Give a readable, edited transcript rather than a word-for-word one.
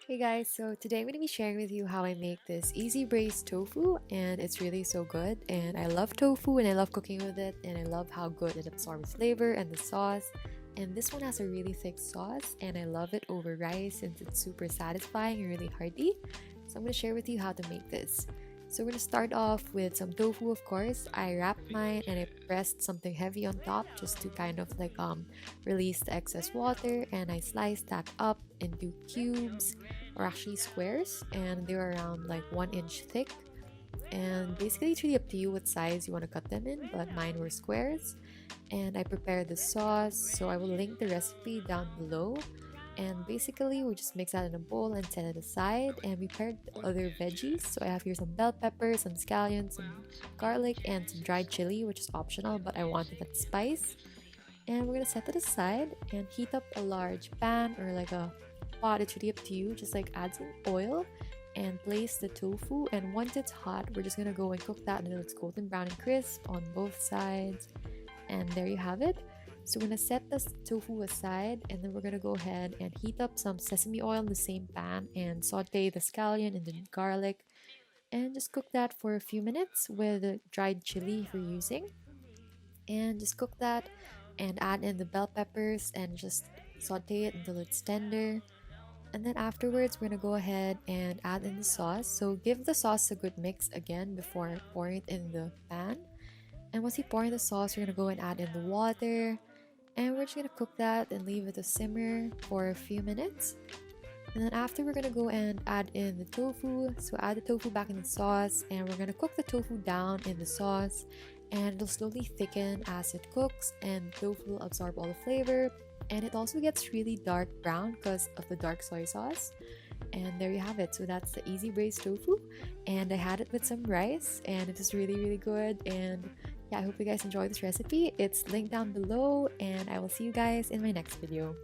Hey guys, so today I'm going to be sharing with you how I make this easy braised tofu, and it's really so good. And I love tofu and I love cooking with it, and I love how good it absorbs flavor and the sauce. And this one has a really thick sauce, and I love it over rice since it's super satisfying and really hearty. So I'm going to share with you how to make this. So we're going to start off with some tofu, of course. I wrapped mine and I pressed something heavy on top just to kind of release the excess water, and I sliced that up into cubes or actually squares, and they were around like 1 inch thick. And basically it's really up to you what size you want to cut them in, but mine were squares. And I prepared the sauce, so I will link the recipe down below. And basically we just mix that in a bowl and set it aside, and we paired other veggies. So I have here some bell peppers, some scallions, some garlic, and some dried chili, which is optional, but I wanted that spice. And we're gonna set it aside and heat up a large pan or like a pot. It's really up to you. Just like add some oil and place the tofu, and once it's hot we're just gonna go and cook that until it's golden brown and crisp on both sides. And there you have it. So we're gonna set the tofu aside, and then we're gonna go ahead and heat up some sesame oil in the same pan and saute the scallion and the garlic, and just cook that for a few minutes with the dried chili if you're using. And just cook that and add in the bell peppers and just saute it until it's tender. And then afterwards, we're gonna go ahead and add in the sauce. So give the sauce a good mix again before pouring it in the pan. And once you pour in the sauce, you're gonna go and add in the water. And we're just gonna cook that and leave it to simmer for a few minutes. And then after, we're gonna go and add in the tofu. So add the tofu back in the sauce, and we're gonna cook the tofu down in the sauce, and it'll slowly thicken as it cooks, and tofu will absorb all the flavor. And it also gets really dark brown because of the dark soy sauce. And there you have it. So that's the easy braised tofu, and I had it with some rice, and it was really good. And yeah, I hope you guys enjoy this recipe. It's linked down below, and I will see you guys in my next video.